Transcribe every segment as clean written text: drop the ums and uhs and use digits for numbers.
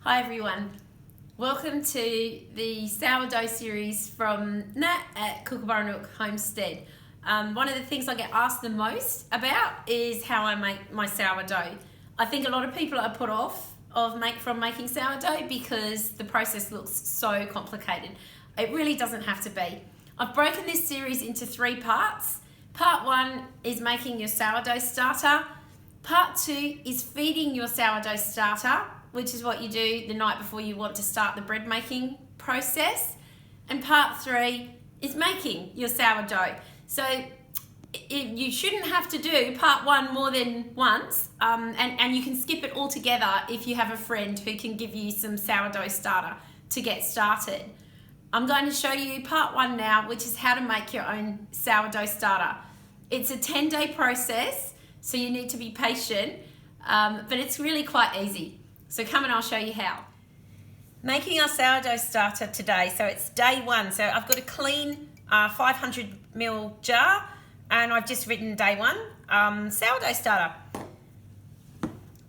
Hi everyone, welcome to the sourdough series from Nat at Kookaburra Nook Homestead. One of the things I get asked the most about is how I make my sourdough. I think a lot of people are put off from making sourdough because the process looks so complicated. It really doesn't have to be. I've broken this series into 3 parts. Part 1 is making your sourdough starter. Part 2 is feeding your sourdough starter, which is what you do the night before you want to start the bread making process. And part 3 is making your sourdough. So you shouldn't have to do part 1 more than once, and you can skip it altogether if you have a friend who can give you some sourdough starter to get started. I'm going to show you part 1 now, which is how to make your own sourdough starter. It's a 10-day process, so you need to be patient, but it's really quite easy. So come and I'll show you how. Making our sourdough starter today, so it's day 1. So I've got a clean 500ml jar and I've just written day 1, sourdough starter.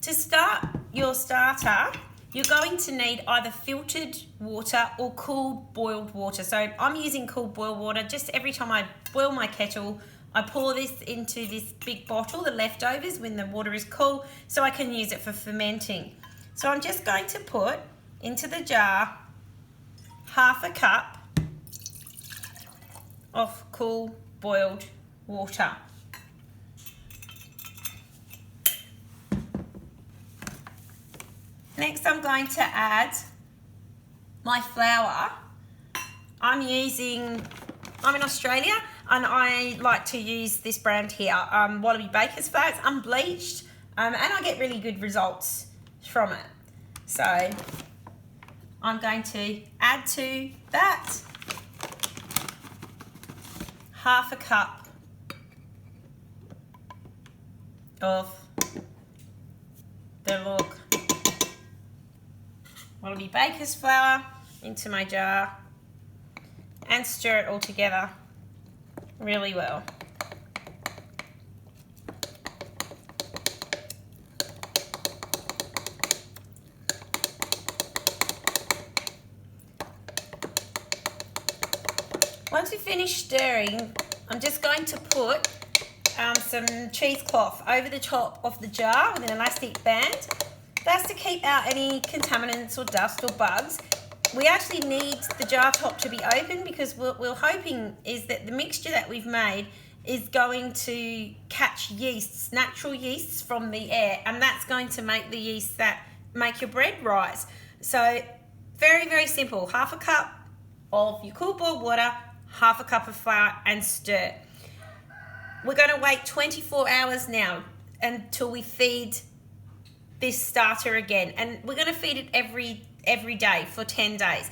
To start your starter, you're going to need either filtered water or cooled boiled water. So I'm using cooled boiled water. Just every time I boil my kettle, I pour this into this big bottle, the leftovers, when the water is cool, so I can use it for fermenting. So I'm just going to put into the jar half a cup of cool boiled water. Next I'm going to add my flour. I'm in Australia and I like to use this brand here, Wallaby Baker's flour. It's unbleached and I get really good results from it. So I'm going to add to that half a cup of the Wallaby Baker's flour into my jar and stir it all together really well. Once we finish stirring, I'm just going to put some cheesecloth over the top of the jar with an elastic band. That's to keep out any contaminants or dust or bugs. We actually need the jar top to be open because what we're hoping is that the mixture that we've made is going to catch yeasts, natural yeasts from the air, and that's going to make the yeasts that make your bread rise. So very, very simple. Half a cup of your cool boiled water, half a cup of flour, and stir. We're going to wait 24 hours now until we feed this starter again, and we're going to feed it every day for 10 days.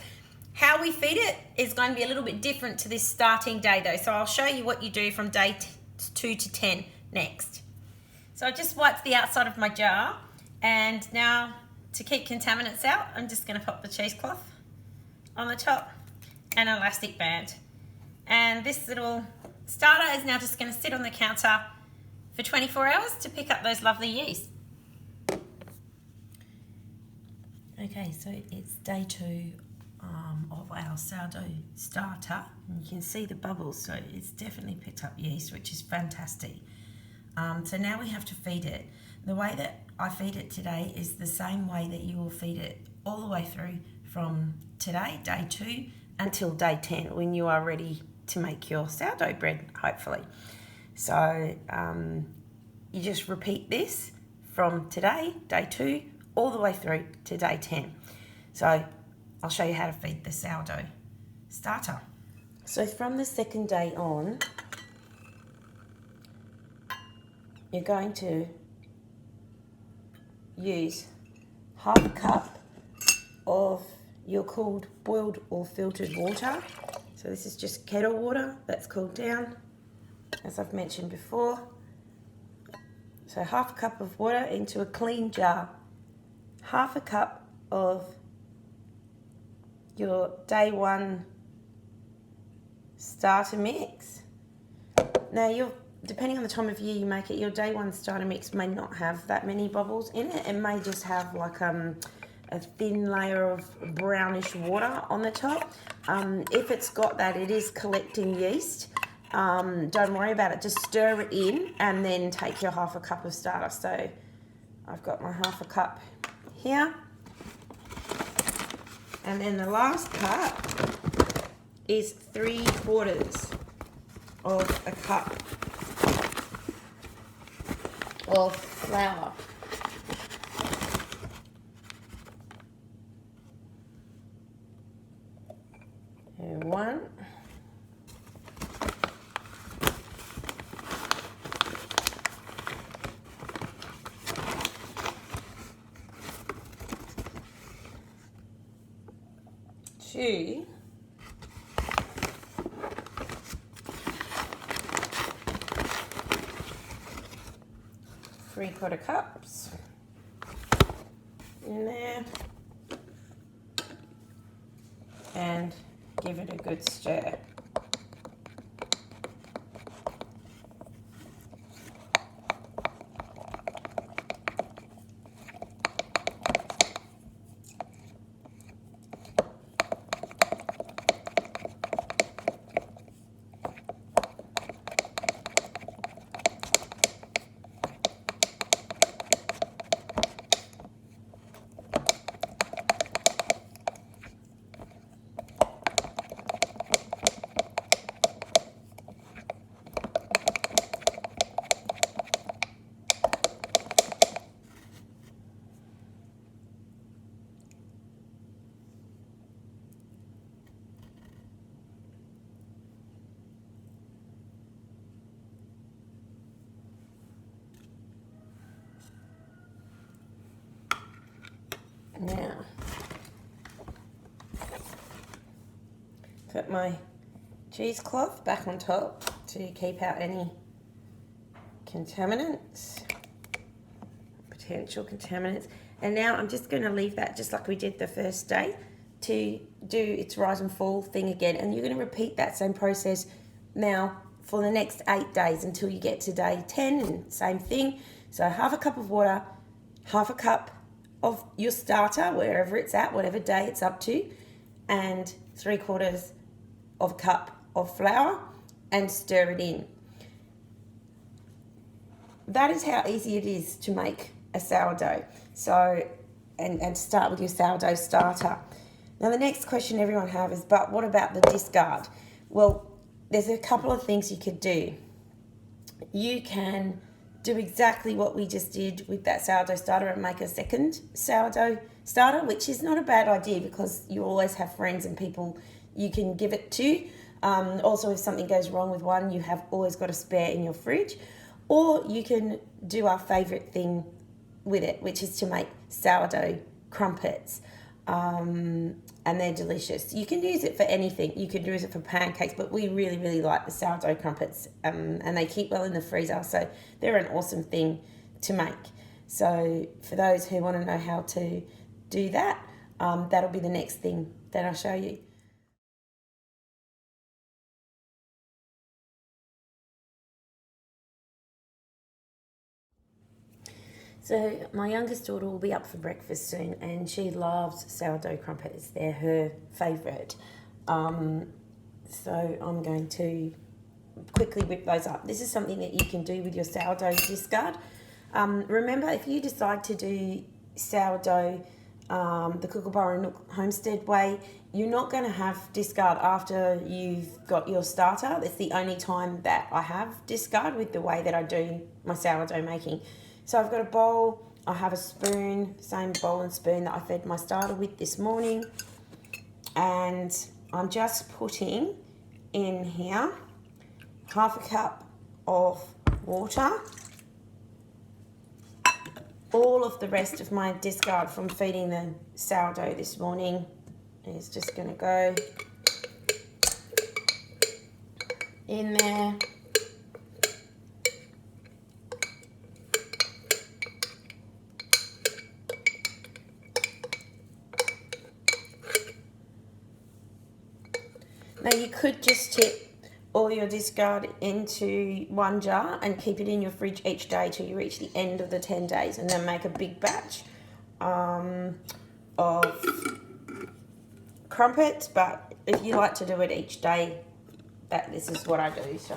How we feed it is going to be a little bit different to this starting day though, so I'll show you what you do from day 2 to 10 next. So I just wiped the outside of my jar, and now to keep contaminants out, I'm just going to pop the cheesecloth on the top and an elastic band. And this little starter is now just going to sit on the counter for 24 hours to pick up those lovely yeast. Okay, so it's day 2 of our sourdough starter, and you can see the bubbles, so it's definitely picked up yeast, which is fantastic. So now we have to feed it. The way that I feed it today is the same way that you will feed it all the way through from today, day 2, until day 10, when you are ready to make your sourdough bread, hopefully. So you just repeat this from today, day 2, all the way through to day 10. So I'll show you how to feed the sourdough starter. So from the 2nd day on, you're going to use half a cup of your cooled boiled or filtered water. So this is just kettle water that's cooled down, as I've mentioned before. So half a cup of water into a clean jar. Half a cup of your day 1 starter mix. Now depending on the time of year you make it, your day 1 starter mix may not have that many bubbles in it. It may just have like a thin layer of brownish water on the top. If it's got that, it is collecting yeast. Don't worry about it, just stir it in and then take your half a cup of starter. So I've got my half a cup here. And then the last cup is 3/4 of a cup of flour. And 1. 2. 3/4 cups in there, and give it a good stir. Now, put my cheesecloth back on top to keep out any contaminants, potential contaminants. And now I'm just going to leave that just like we did the first day to do its rise and fall thing again. And you're going to repeat that same process now for the next 8 days until you get to day 10, and same thing. So half a cup of water, half a cup of your starter, wherever it's at, whatever day it's up to, and 3/4 of a cup of flour, and stir it in. That is how easy it is to make a sourdough. So, and start with your sourdough starter. Now the next question everyone have is, but what about the discard? Well, there's a couple of things you could do. You can do exactly what we just did with that sourdough starter and make a second sourdough starter, which is not a bad idea because you always have friends and people you can give it to. Also, if something goes wrong with one, you have always got a spare in your fridge. Or you can do our favourite thing with it, which is to make sourdough crumpets. And they're delicious. You can use it for anything. You could use it for pancakes, but we really, really like the sourdough crumpets, and they keep well in the freezer, so they're an awesome thing to make. So for those who want to know how to do that, that'll be the next thing that I'll show you. So my youngest daughter will be up for breakfast soon, and she loves sourdough crumpets. They're her favourite. So I'm going to quickly whip those up. This is something that you can do with your sourdough discard. Remember, if you decide to do sourdough the Kookaburra Nook Homestead way, you're not going to have discard after you've got your starter. That's the only time that I have discard with the way that I do my sourdough making. So I've got a bowl, I have a spoon, same bowl and spoon that I fed my starter with this morning. And I'm just putting in here half a cup of water. All of the rest of my discard from feeding the sourdough this morning is just going to go in there. Now you could just tip all your discard into one jar and keep it in your fridge each day till you reach the end of the 10 days, and then make a big batch of of crumpets, but if you like to do it each day, this is what I do. So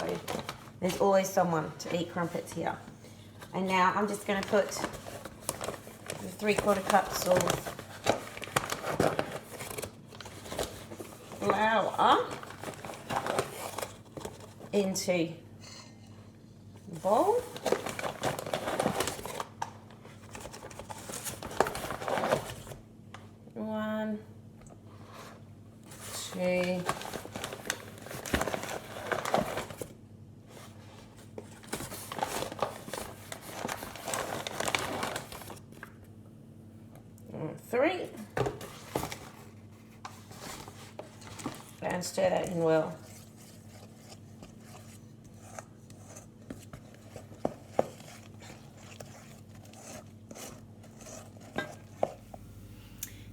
there's always someone to eat crumpets here. And now I'm just going to put 3/4 cups of flour into the bowl. One, two, three, and stir that in well.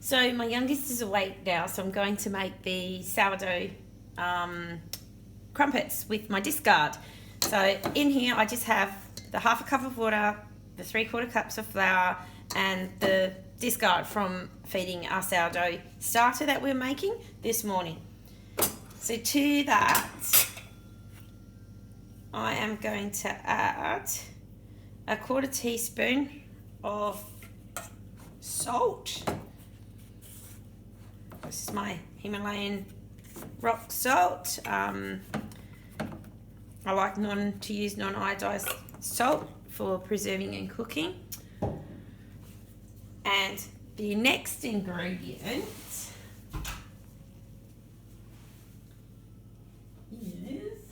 So my youngest is awake now, so I'm going to make the sourdough crumpets with my discard. So in here I just have the 1/2 cup of water, the 3/4 cups of flour, and the discard from feeding our sourdough starter that we're making this morning. So to that, I am going to add a 1/4 teaspoon of salt. This is my Himalayan rock salt. I like to use non-iodized salt for preserving and cooking. And the next ingredient is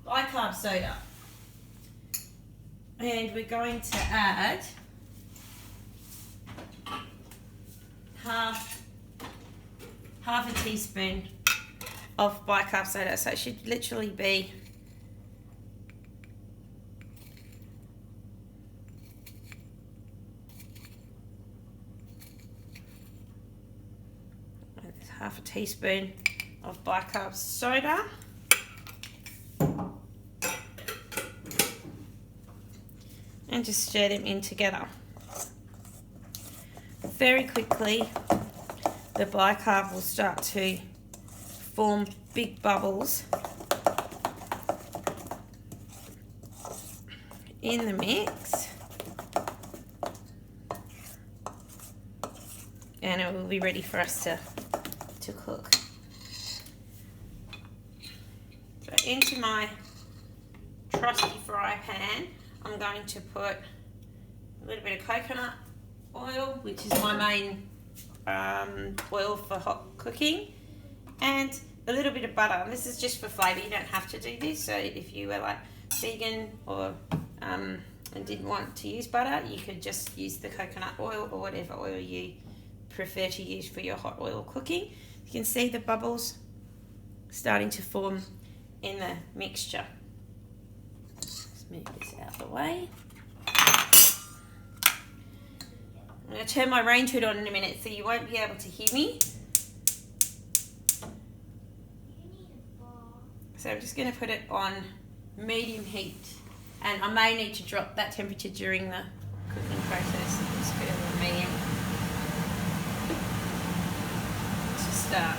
bicarb soda. And we're going to add half a teaspoon of bicarb soda. So it should literally be half a teaspoon of bicarb soda. And just stir them in together. Very quickly, the bicarb will start to form big bubbles in the mix, and it will be ready for us to cook. So into my trusty fry pan, I'm going to put a little bit of coconut oil, which is my main oil for hot cooking, and a little bit of butter. This is just for flavour. You don't have to do this. So if you were like vegan or and didn't want to use butter, you could just use the coconut oil or whatever oil you prefer to use for your hot oil cooking. You can see the bubbles starting to form in the mixture. Let's move this out of the way. I'm going to turn my range hood on in a minute so you won't be able to hear me. So I'm just going to put it on medium heat, and I may need to drop that temperature during the cooking process. Just put it on medium to start.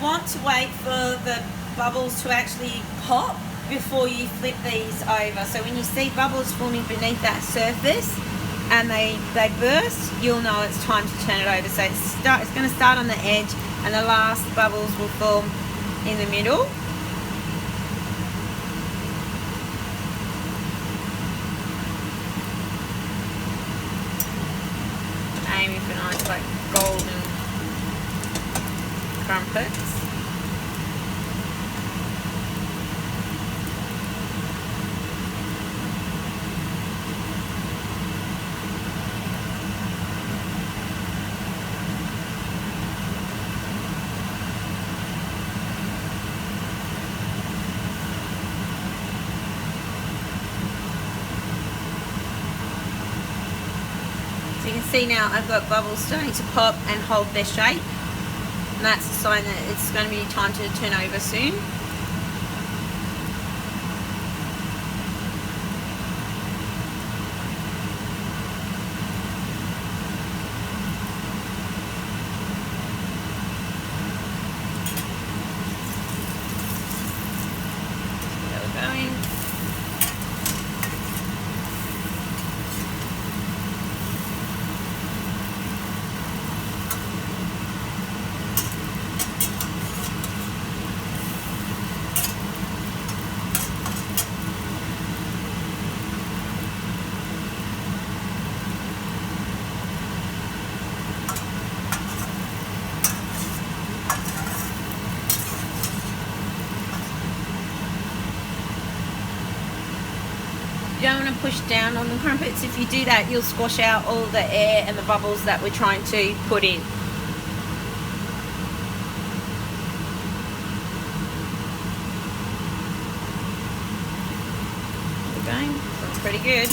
want to wait for the bubbles to actually pop before you flip these over. So when you see bubbles forming beneath that surface and they burst, you'll know it's time to turn it over. So it's going to start on the edge and the last bubbles will form in the middle. Aiming for nice like golden crumpets. So you can see now I've got bubbles starting to pop and hold their shape, and that's a sign that it's going to be time to turn over soon. Still going. You don't want to push down on the crumpets. If you do that, you'll squash out all the air and the bubbles that we're trying to put in. Keep going. Looks pretty good.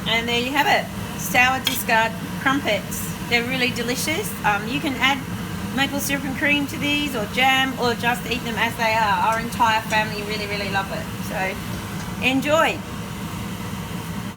And there you have it. Sour discard crumpets. They're really delicious. You can add maple syrup and cream to these, or jam, or just eat them as they are. Our entire family really love it. So enjoy.